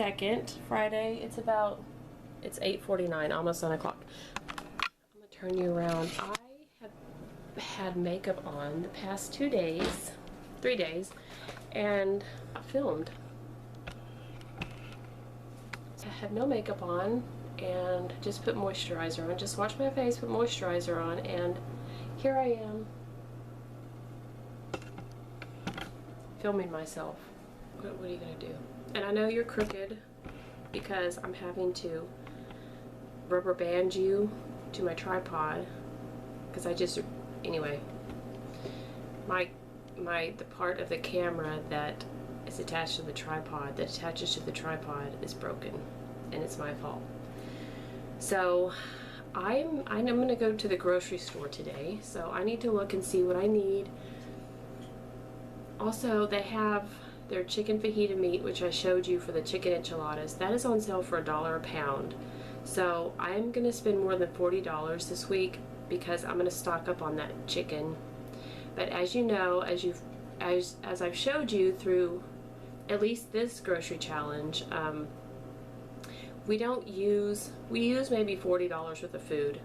2nd, Friday. It's 8:49, almost 9 o'clock. I'm gonna turn you around. I have had makeup on the past 3 days, and I filmed. I had no makeup on and just put moisturizer on. Just washed my face, put moisturizer on, and here I am filming myself. What are you gonna do? And I know you're crooked because I'm having to rubber band you to my tripod because anyway, the part of the camera that is attached to the tripod, that attaches to the tripod, is broken, and it's my fault. So I'm gonna go to the grocery store today, so I need to look and see what I need. Also, they have their chicken fajita meat, which I showed you for the chicken enchiladas. That is on sale for $1 a pound. So I'm gonna spend more than $40 this week because I'm gonna stock up on that chicken. But as you know, as I've showed you through at least this grocery challenge, we use maybe $40 worth of food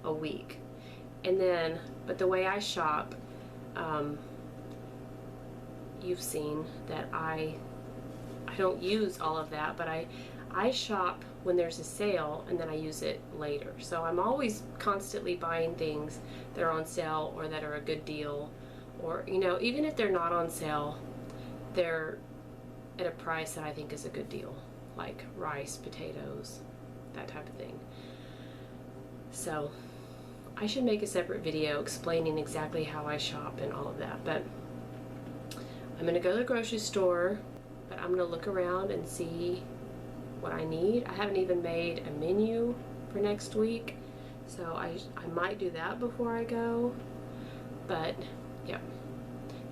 a week. And then, but the way I shop, you've seen that I don't use all of that, but I shop when there's a sale and then I use it later. So I'm always constantly buying things that are on sale or that are a good deal, or even if they're not on sale, they're at a price that I think is a good deal, like rice, potatoes, that type of thing. So I should make a separate video explaining exactly how I shop and all of that. But I'm gonna go to the grocery store, but I'm gonna look around and see what I need. I haven't even made a menu for next week, so I might do that before I go. But yeah,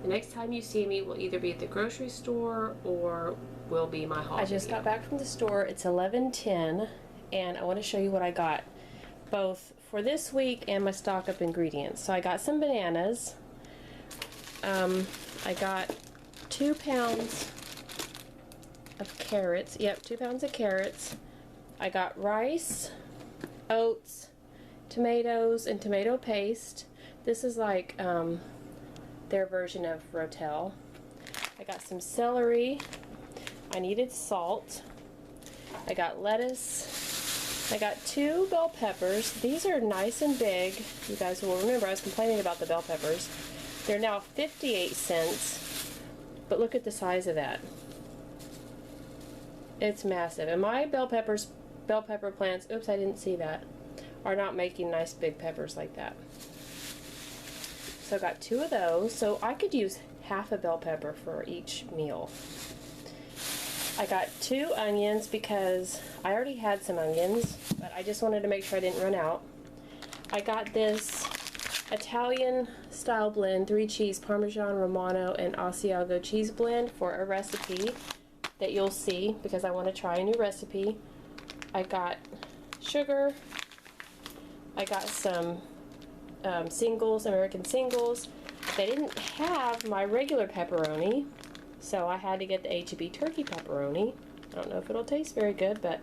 the next time you see me will either be at the grocery store or will be my haul. I just got back from the store. It's 11:10, and I want to show you what I got, both for this week and my stock up ingredients. So I got some bananas. I got 2 pounds of carrots. Yep, 2 pounds of carrots. I got rice, oats, tomatoes, and tomato paste. This is like their version of Rotel. I got some celery. I needed salt. I got lettuce. I got 2 bell peppers. These are nice and big. You guys will remember I was complaining about the bell peppers. They're now 58 cents. But look at the size of that. It's massive. And my bell pepper plants, oops, I didn't see that, are not making nice big peppers like that. So I got 2 of those. So I could use half a bell pepper for each meal. I got 2 onions because I already had some onions, but I just wanted to make sure I didn't run out. I got this Italian style blend, 3 cheese, Parmesan, Romano, and Asiago cheese blend for a recipe that you'll see because I want to try a new recipe. I got sugar. I got some singles, American singles. They didn't have my regular pepperoni, so I had to get the H-E-B turkey pepperoni. I don't know if it'll taste very good, but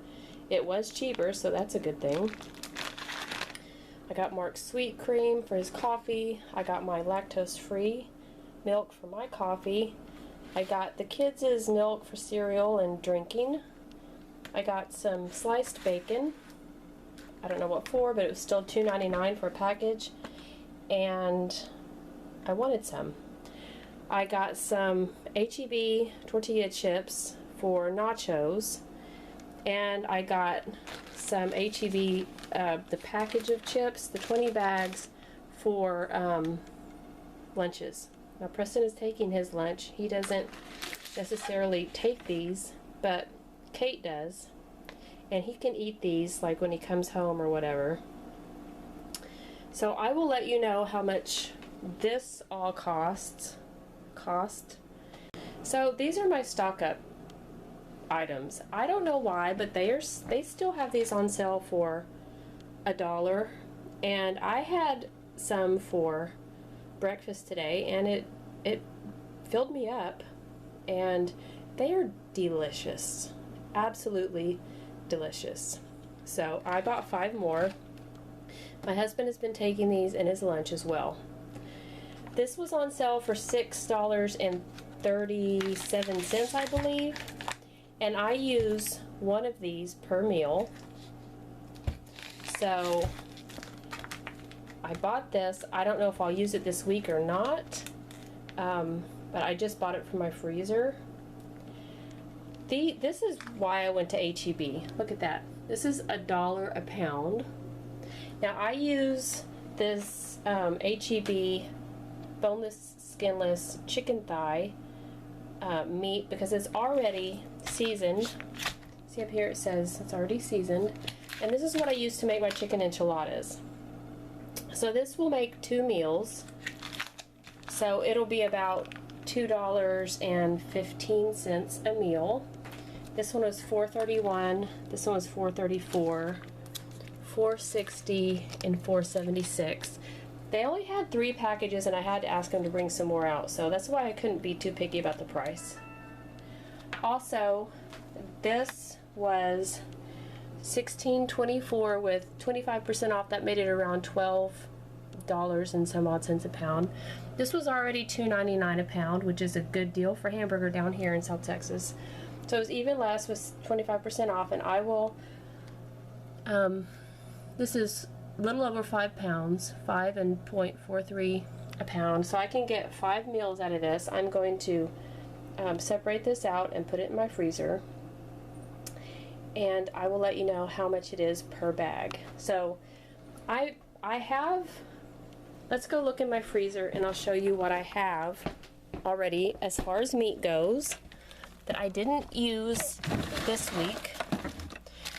it was cheaper, so that's a good thing. I got Mark's sweet cream for his coffee. I got my lactose-free milk for my coffee. I got the kids' milk for cereal and drinking. I got some sliced bacon. I don't know what for, but it was still $2.99 for a package, and I wanted some. I got some H-E-B tortilla chips for nachos, and I got some H-E-B, the package of chips, the 20 bags for lunches. Now Preston is taking his lunch. He doesn't necessarily take these, but Kate does, and he can eat these like when he comes home or whatever. So I will let you know how much this all cost. So these are my stock up items. I don't know why, but they still have these on sale for $1, and I had some for breakfast today, and it filled me up, and they are delicious. absolutely delicious. So I bought 5 more. My husband has been taking these in his lunch as well. This was on sale for $6.37, I believe. And I use one of these per meal. So I bought this. I don't know if I'll use it this week or not. But I just bought it from my freezer. This is why I went to HEB. Look at that. This is $1 a pound. Now I use this HEB boneless, skinless chicken thigh meat because it's already seasoned. See up here it says it's already seasoned. And this is what I use to make my chicken enchiladas. So this will make 2 meals. So it'll be about $2.15 a meal. This one was $4.31. This one was $4.34, $4.60, and $4.76. They only had 3 packages, and I had to ask them to bring some more out. So that's why I couldn't be too picky about the price. Also, this was $16.24 with 25% off. That made it around $12 and some odd cents a pound. This was already $2.99 a pound, which is a good deal for hamburger down here in South Texas. So it was even less with 25% off, and I will, this is a little over 5 pounds, 5.43 a pound. So I can get 5 meals out of this. I'm going to separate this out and put it in my freezer, and I will let you know how much it is per bag. So I have, let's go look in my freezer and I'll show you what I have already as far as meat goes that I didn't use this week.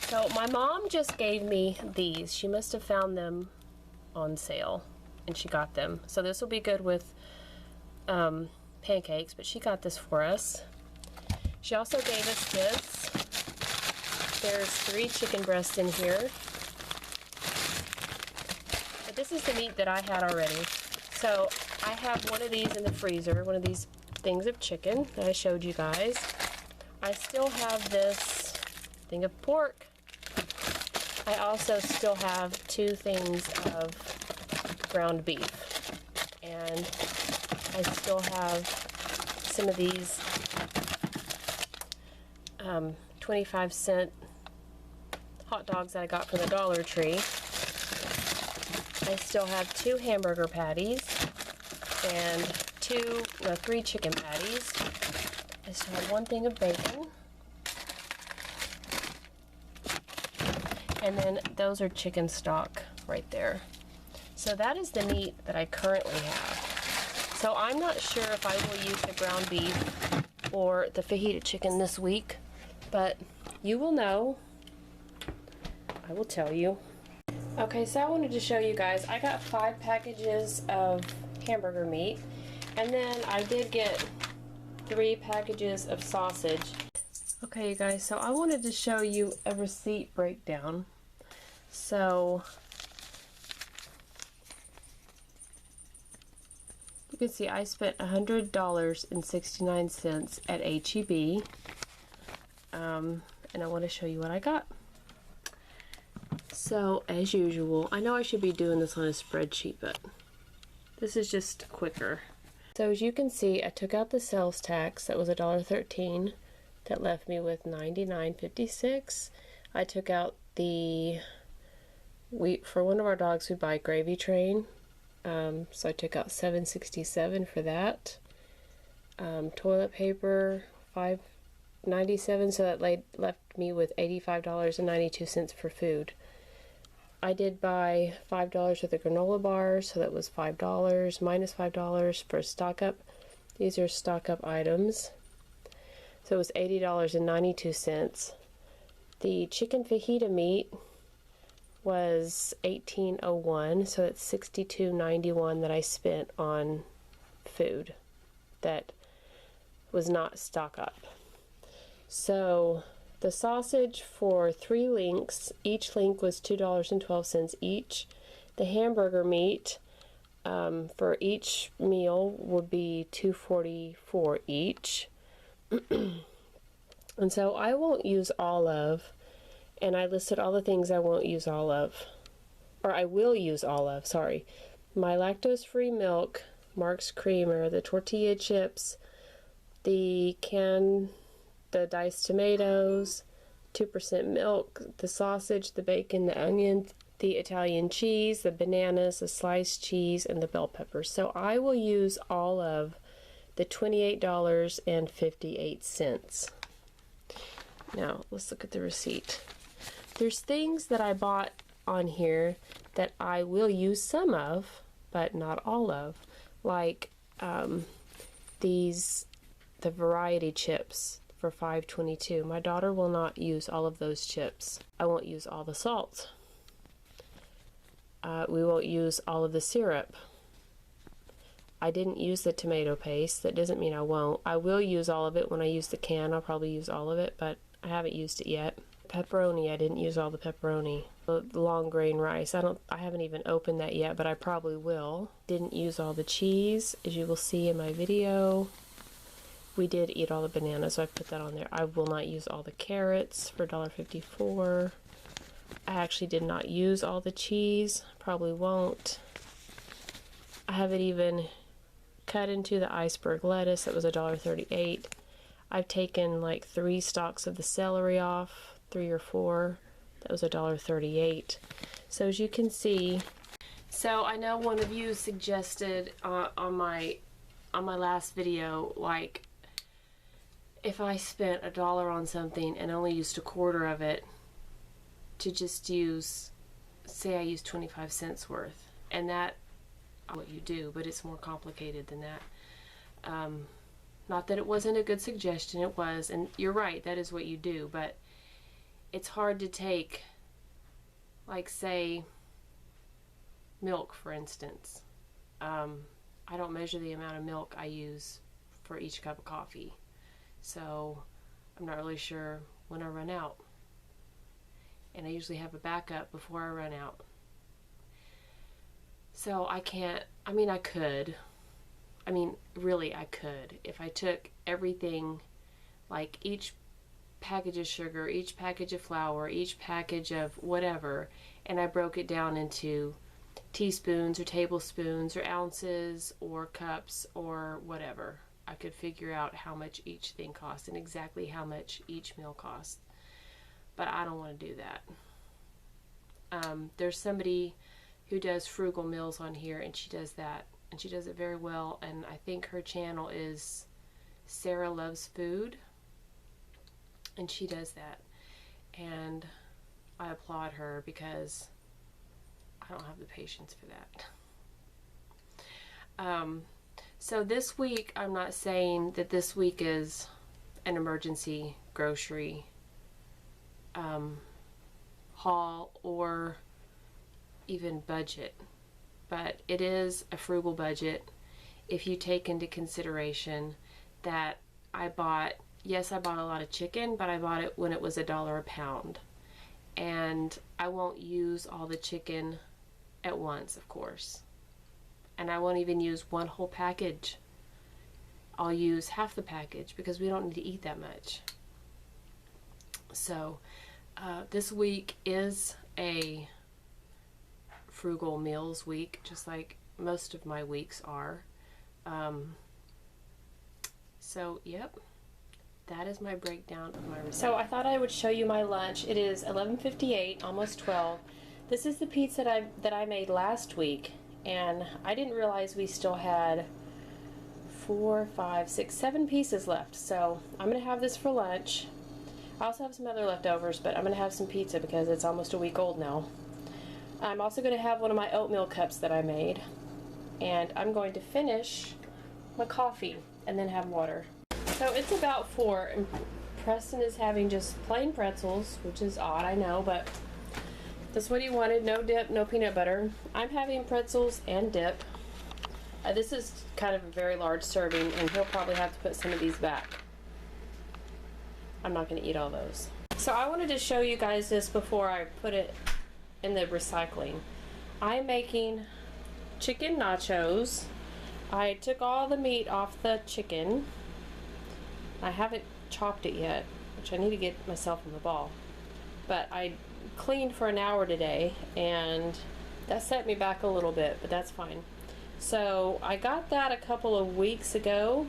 So my mom just gave me these. She must have found them on sale and she got them. So this will be good with pancakes, but she got this for us. She also gave us this. There's 3 chicken breasts in here. But this is the meat that I had already. So I have one of these in the freezer, one of these things of chicken that I showed you guys. I still have this thing of pork. I also still have 2 things of ground beef. And I still have some of these 25-cent hot dogs that I got from the Dollar Tree. I still have 2 hamburger patties and 3 chicken patties. I still have 1 thing of bacon. And then those are chicken stock right there. So that is the meat that I currently have. So I'm not sure if I will use the ground beef or the fajita chicken this week, but you will know. I will tell you. Okay, so I wanted to show you guys, I got 5 packages of hamburger meat, and then I did get 3 packages of sausage. Okay, you guys, so I wanted to show you a receipt breakdown. So you can see I spent $100.69 at HEB, and I want to show you what I got. So, as usual, I know I should be doing this on a spreadsheet, but this is just quicker. So as you can see, I took out the sales tax, that was $1.13, that left me with $99.56. I took out for one of our dogs we buy Gravy Train, so I took out $7.67 for that. Toilet paper, $5.97, so that left me with $85.92 for food. I did buy $5 worth of granola bars, so that was $5, minus $5 for stock up. These are stock up items. So it was $80.92. The chicken fajita meat was $18.01, so it's $62.91 that I spent on food that was not stock up. So the sausage for 3 links, each link was $2.12 each. The hamburger meat for each meal would be $2.44 each. And so I won't use all of, and I listed all the things I won't use all of, or I will use all of, sorry. My lactose-free milk, Mark's creamer, the tortilla chips, the diced tomatoes, 2% milk, the sausage, the bacon, the onion, the Italian cheese, the bananas, the sliced cheese, and the bell peppers. So I will use all of the $28.58. Now, let's look at the receipt. There's things that I bought on here that I will use some of, but not all of. Like the variety chips for $5.22. My daughter will not use all of those chips. I won't use all the salt. We won't use all of the syrup. I didn't use the tomato paste. That doesn't mean I won't. I will use all of it when I use the can. I'll probably use all of it, but I haven't used it yet. Pepperoni, I didn't use all the pepperoni. The long grain rice, I haven't even opened that yet, but I probably will. Didn't use all the cheese, as you will see in my video. We did eat all the bananas, so I put that on there. I will not use all the carrots for $1.54. I actually did not use all the cheese, probably won't. I haven't even cut into the iceberg lettuce, that was $1.38. I've taken like 3 stalks of the celery off, 3 or 4. That was $1.38. So as you can see, so I know one of you suggested on my last video, like if I spent $1 on something and only used a quarter of it, to just use, say I used 25 cents worth, and that what you do, but it's more complicated than that. Not that it wasn't a good suggestion, it was, and you're right, that is what you do, but it's hard to take, like say milk for instance. I don't measure the amount of milk I use for each cup of coffee, so I'm not really sure when I run out, and I usually have a backup before I run out. So I can't, I mean I could, really I could, if I took everything, like each package of sugar, each package of flour, each package of whatever, and I broke it down into teaspoons or tablespoons or ounces or cups or whatever. I could figure out how much each thing costs and exactly how much each meal costs. But I don't want to do that. There's somebody who does frugal meals on here, and she does that, and she does it very well, and I think her channel is Sarah Loves Food, and she does that, and I applaud her because I don't have the patience for that. So this week, I'm not saying that this week is an emergency grocery haul or even budget, but it is a frugal budget if you take into consideration that I bought a lot of chicken, but I bought it when it was $1 a pound, and I won't use all the chicken at once, of course, and I won't even use one whole package. I'll use half the package because we don't need to eat that much. So this week is a frugal meals week, just like most of my weeks are. So yep, that is my breakdown of my recipe. So I thought I would show you my lunch. It is 11:58, almost 12. This is the pizza that I made last week, and I didn't realize we still had 4, 5, 6, 7 pieces left. So I'm gonna have this for lunch. I also have some other leftovers, but I'm gonna have some pizza because it's almost a week old now. I'm also gonna have one of my oatmeal cups that I made, and I'm going to finish my coffee and then have water. So it's about 4, and Preston is having just plain pretzels, which is odd, I know, but that's what he wanted. No dip, no peanut butter. I'm having pretzels and dip. This is kind of a very large serving, and he'll probably have to put some of these back. I'm not going to eat all those. So I wanted to show you guys this before I put it in the recycling. I'm making chicken nachos. I took all the meat off the chicken. I haven't chopped it yet. which I need to get myself on the ball. But I cleaned for an hour today, and that set me back a little bit, but that's fine. So I got that a couple of weeks ago.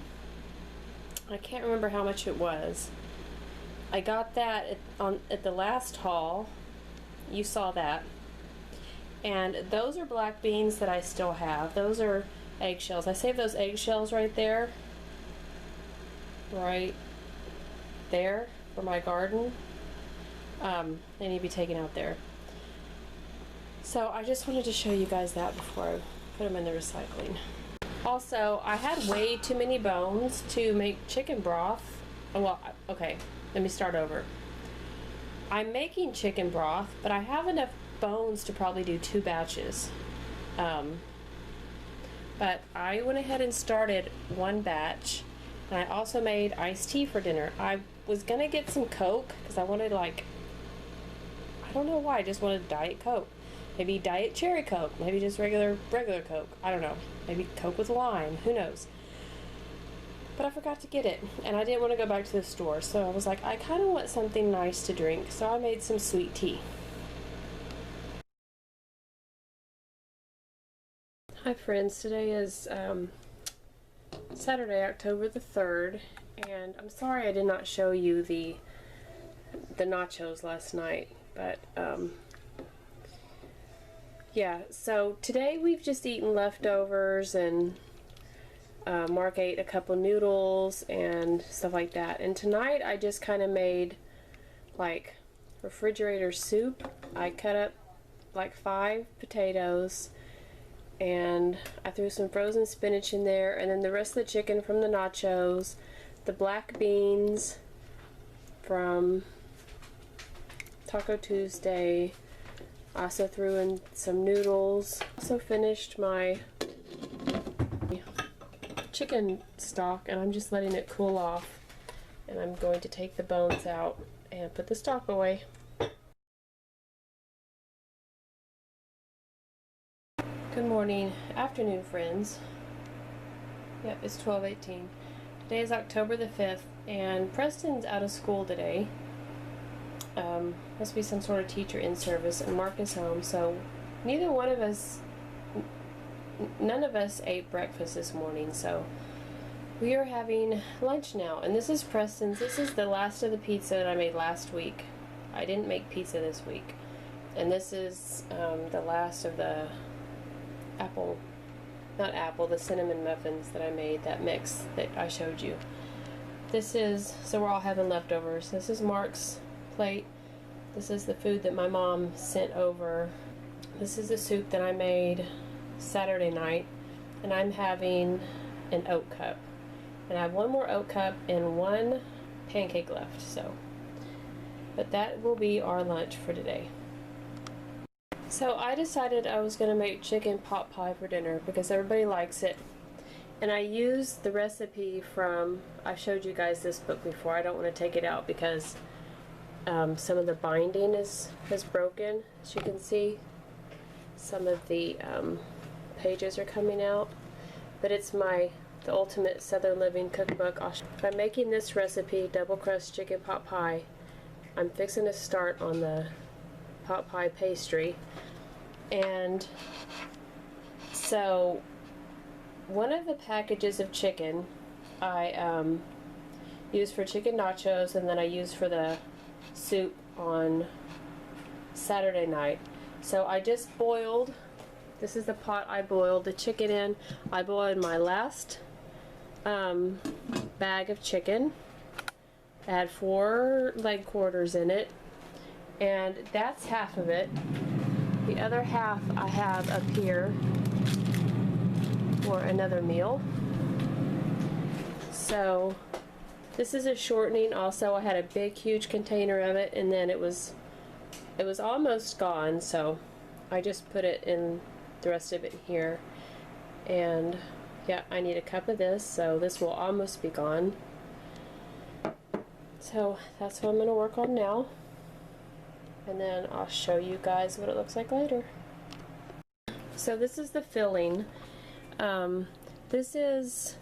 I can't remember how much it was. I got that at the last haul. You saw that. And those are black beans that I still have. Those are eggshells. I saved those eggshells right there. Right there for my garden. They need to be taken out there. So I just wanted to show you guys that before I put them in the recycling. Also, I had way too many bones to make chicken broth. Well, okay, let me start over. I'm making chicken broth, but I have enough bones to probably do 2 batches. But I went ahead and started 1 batch, and I also made iced tea for dinner. I was gonna get some Coke because I wanted, like, I don't know why, I just wanted Diet Coke. Maybe Diet Cherry Coke, maybe just regular Coke. I don't know. Maybe Coke with lime, who knows. But I forgot to get it, and I didn't want to go back to the store, so I was like, I kind of want something nice to drink, so I made some sweet tea. Hi friends, today is Saturday, October the 3rd, and I'm sorry I did not show you the nachos last night, but yeah, so today we've just eaten leftovers, and Mark ate a couple noodles and stuff like that. And tonight I just kind of made like refrigerator soup. I cut up like 5 potatoes, and I threw some frozen spinach in there, and then the rest of the chicken from the nachos, the black beans from Taco Tuesday. I also threw in some noodles. Also finished my chicken stock, and I'm just letting it cool off, and I'm going to take the bones out and put the stock away. Good morning, afternoon friends. Yep, it's 12:18. Today is October the 5th, and Preston's out of school today. Must be some sort of teacher in service, and Mark is home, so none of us ate breakfast this morning, so we are having lunch now. And this is Preston's. This is the last of the pizza that I made last week. I didn't make pizza this week. And this is the last of the the cinnamon muffins that I made, that mix that I showed you. This is, so we're all having leftovers. This is Mark's plate. This is the food that my mom sent over. This is the soup that I made Saturday night, and I'm having an oat cup. And I have 1 more oat cup and 1 pancake left, so. But that will be our lunch for today. So I decided I was going to make chicken pot pie for dinner because everybody likes it. And I used the recipe from, I showed you guys this book before. I don't want to take it out because some of the binding is broken. As you can see, some of the pages are coming out. But it's the Ultimate Southern Living Cookbook. By making this recipe, double crust chicken pot pie, I'm fixing to start on the pot pie pastry. And so one of the packages of chicken I used for chicken nachos, and then I used for the soup on Saturday night. So I just boiled, this is the pot I boiled the chicken in. I boiled my last bag of chicken. I had 4 leg quarters in it, and that's half of it. The other half I have up here for another meal. So this is a shortening also. I had a big huge container of it, and then it was almost gone, so I just put it in, the rest of it here. And yeah, I need a cup of this, so this will almost be gone. So that's what I'm going to work on now, and then I'll show you guys what it looks like later. So this is the filling. This is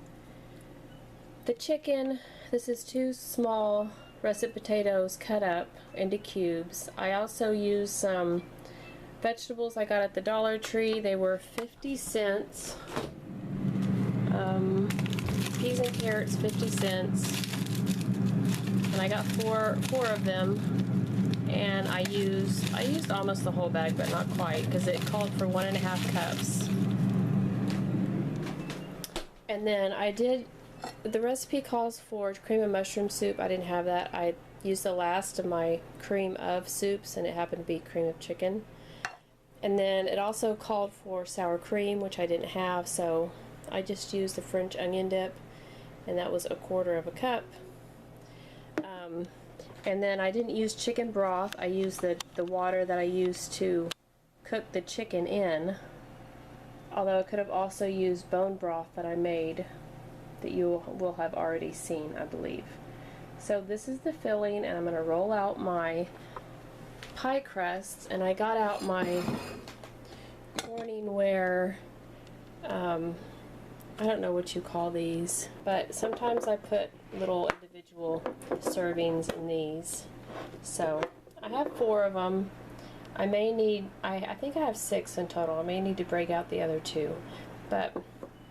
the chicken. This is 2 small russet potatoes cut up into cubes. I also used some vegetables I got at the Dollar Tree. They were 50 cents. Peas and carrots, 50 cents. And I got four of them. And I used almost the whole bag, but not quite, because it called for 1.5 cups. And then the recipe calls for cream of mushroom soup. I didn't have that. I used the last of my cream of soups, and it happened to be cream of chicken. And then it also called for sour cream, which I didn't have, so I just used the French onion dip, and that was 1/4 cup. And then I didn't use chicken broth. I used the water that I used to cook the chicken in, although I could have also used bone broth that I made that you will have already seen, I believe. So this is the filling, and I'm going to roll out my pie crusts, and I got out my Corningware, I don't know what you call these, but sometimes I put little individual servings in these. So I have 4 of them. I may need, I think I have 6 in total. I may need to break out the other 2, but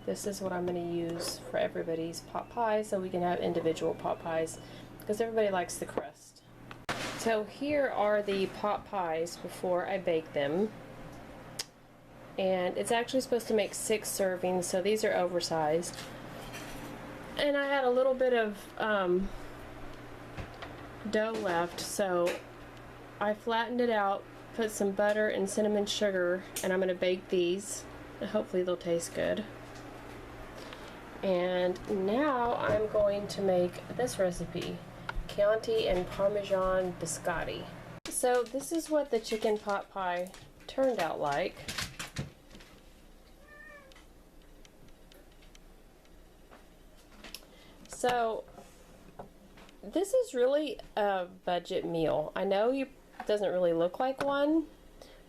this is what I'm going to use for everybody's pot pie, so we can have individual pot pies, because everybody likes the crust. So here are the pot pies before I bake them. And it's actually supposed to make 6 servings, so these are oversized. And I had a little bit of dough left, so I flattened it out, put some butter and cinnamon sugar, and I'm going to bake these. And hopefully they'll taste good. And now I'm going to make this recipe, Chianti and Parmesan biscotti. So this is what the chicken pot pie turned out like. So this is really a budget meal. I know it doesn't really look like one,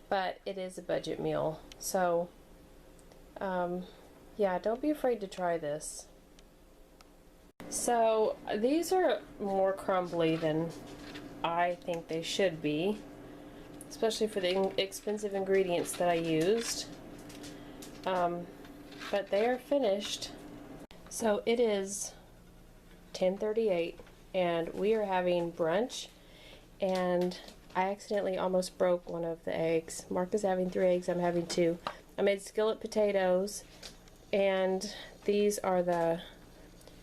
but it is a budget meal. So yeah, don't be afraid to try this. So these are more crumbly than I think they should be, especially for the expensive ingredients that I used. But they are finished. So it is 10:38 and we are having brunch, and I accidentally almost broke one of the eggs. Mark is having 3 eggs, I'm having 2. I made skillet potatoes, and these are the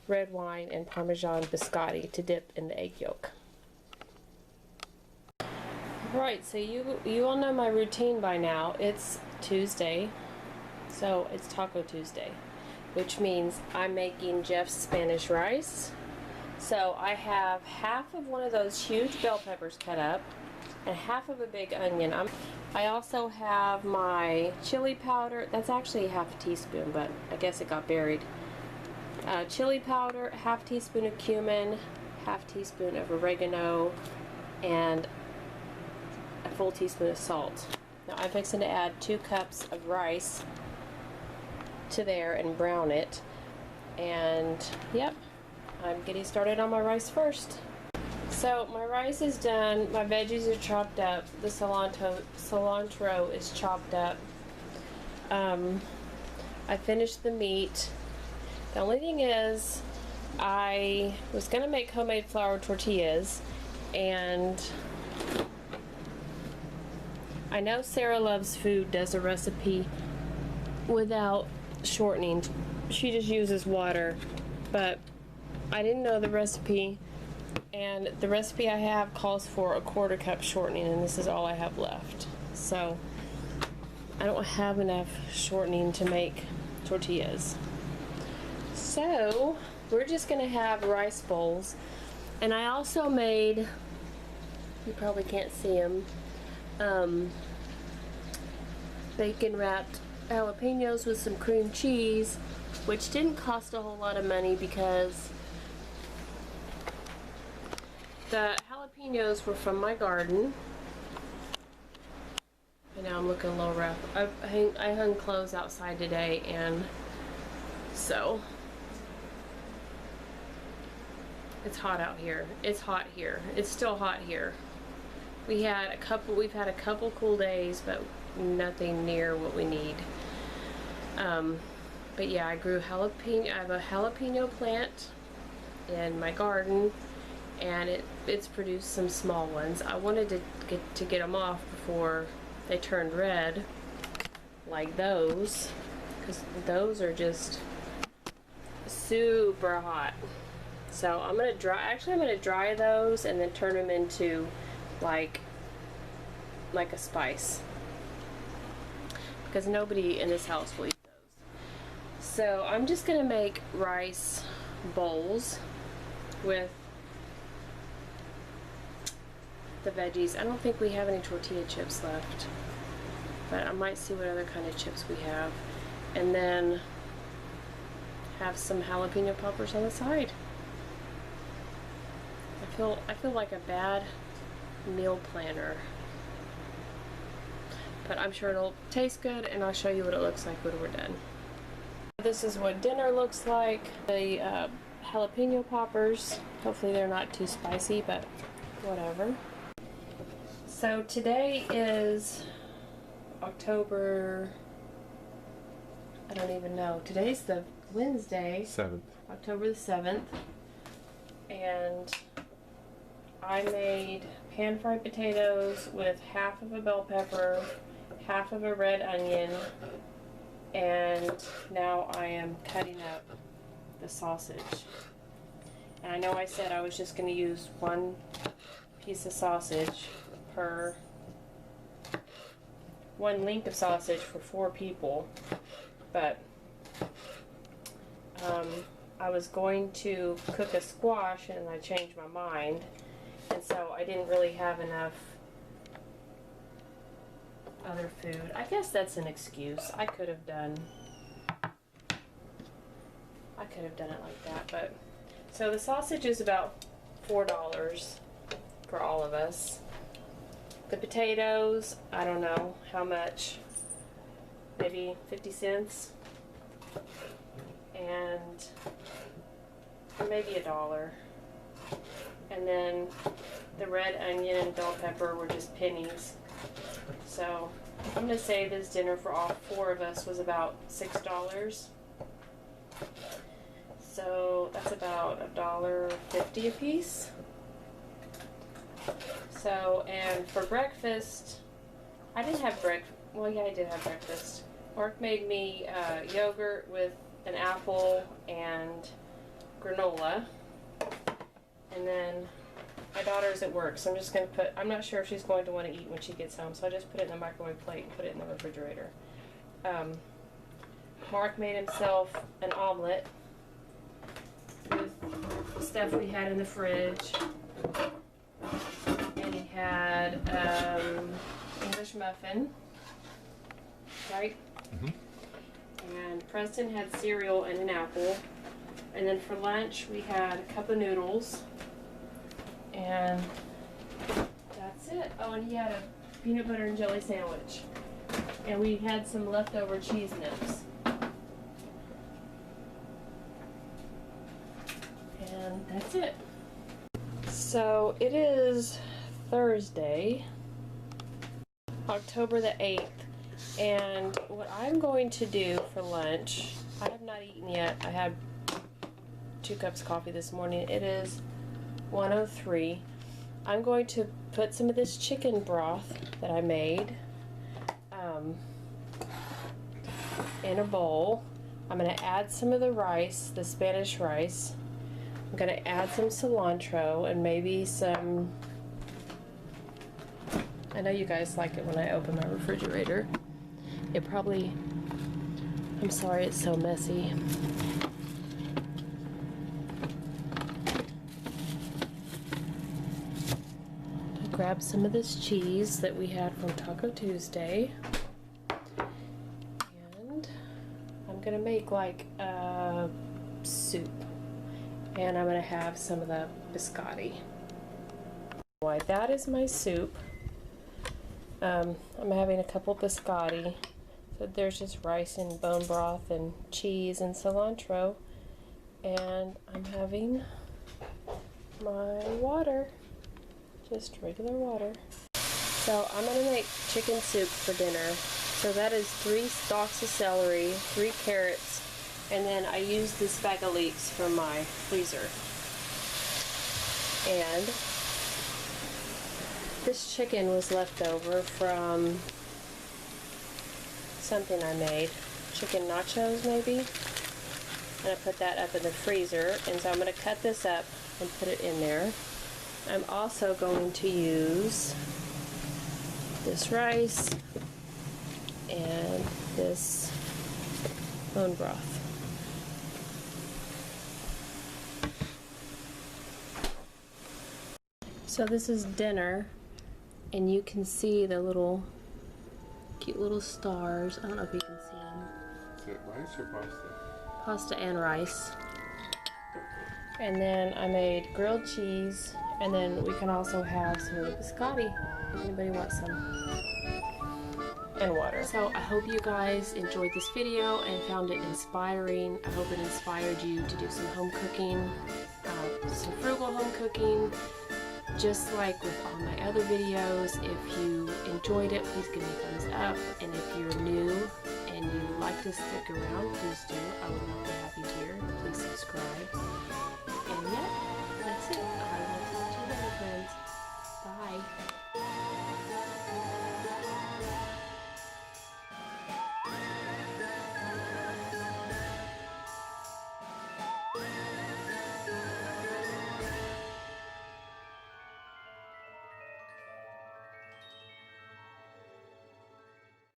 red wine and Parmesan biscotti to dip in the egg yolk. Right, so you all know my routine by now. It's Tuesday, so it's Taco Tuesday, which means I'm making Jeff's Spanish rice. So I have half of one of those huge bell peppers cut up and half of a big onion. I also have my chili powder. That's actually half a teaspoon, but I guess it got buried. Chili powder, half teaspoon of cumin, half teaspoon of oregano, and a full teaspoon of salt. Now I'm fixing to add 2 cups of rice to there and brown it. And yep, I'm getting started on my rice first. So my rice is done, my veggies are chopped up, the cilantro is chopped up. I finished the meat. The only thing is, I was going to make homemade flour tortillas, and I know Sarah Loves Food does a recipe without shortening. She just uses water, but I didn't know the recipe, and the recipe I have calls for 1/4 cup shortening, and this is all I have left. So I don't have enough shortening to make tortillas. So we're just gonna have rice bowls, and I also made, you probably can't see them, bacon wrapped jalapenos with some cream cheese, which didn't cost a whole lot of money because the jalapenos were from my garden. And now I'm looking a little rough. I hung clothes outside today, and so It's hot out here. It's hot here. It's still hot here. We've had a couple cool days, but nothing near what we need. But yeah, I grew jalapeno. I have a jalapeno plant in my garden, and it's produced some small ones. I wanted to get them off before they turned red, like those, because those are just super hot. So I'm gonna dry those and then turn them into like a spice, because nobody in this house will eat those. So I'm just gonna make rice bowls with the veggies. I don't think we have any tortilla chips left, but I might see what other kind of chips we have, and then have some jalapeno poppers on the side. I feel like a bad meal planner, but I'm sure it'll taste good, and I'll show you what it looks like when we're done. This is what dinner looks like. The jalapeno poppers, hopefully they're not too spicy, but whatever. So today is October, I don't even know. Today's the Wednesday. 7th. October the 7th. And I made pan-fried potatoes with half of a bell pepper, half of a red onion, and now I am cutting up the sausage. And I know I said I was just going to use one piece of sausage per one link of sausage for 4 people, but I was going to cook a squash and I changed my mind, and so I didn't really have enough other food. I guess that's an excuse. I could have done it like that, but so the sausage is about $4 for all of us. The potatoes, I don't know how much, maybe 50 cents, and maybe $1. And then the red onion and bell pepper were just pennies. So I'm gonna say this dinner for all 4 of us was about $6. So that's about $1.50 a piece. So, and for breakfast, I didn't have breakfast. Well, yeah, I did have breakfast. Mark made me yogurt with an apple and granola. And then my daughter's at work, so I'm just going to I'm not sure if she's going to want to eat when she gets home, so I just put it in the microwave plate and put it in the refrigerator. Mark made himself an omelet with stuff we had in the fridge. And he had English muffin, right? Mm-hmm. And Preston had cereal and an apple. And then for lunch we had a cup of noodles. And that's it. Oh, and he had a peanut butter and jelly sandwich. And we had some leftover cheese nips. And that's it. So it is Thursday, October the 8th, and what I'm going to do for lunch, I have not eaten yet. I had 2 cups of coffee this morning. It is 1:03. I'm going to put some of this chicken broth that I made in a bowl. I'm going to add some of the rice, the Spanish rice. I'm going to add some cilantro and maybe some, I know you guys like it when I open my refrigerator. It probably, I'm sorry it's so messy. I'll grab some of this cheese that we had from Taco Tuesday. And I'm going to make like a soup. And I'm going to have some of the biscotti. Why, that is my soup. I'm having a couple biscotti. So there's just rice and bone broth and cheese and cilantro. And I'm having my water, just regular water. So I'm gonna make chicken soup for dinner. So that is 3 stalks of celery, 3 carrots, and then I use this bag of leeks from my freezer. And this chicken was left over from something I made, chicken nachos maybe, and I put that up in the freezer. And so I'm going to cut this up and put it in there. I'm also going to use this rice and this bone broth. So this is dinner, and you can see the little cute little stars. I don't know if you can see them. Is it rice or pasta? Pasta and rice. And then I made grilled cheese, and then we can also have some of the biscotti if anybody wants some. And water. So I hope you guys enjoyed this video and found it inspiring. I hope it inspired you to do some home cooking, some frugal home cooking. Just like with all my other videos, if you enjoyed it, please give me a thumbs up. And if you're new and you like to stick around, please do. I would love to have you here. Please subscribe.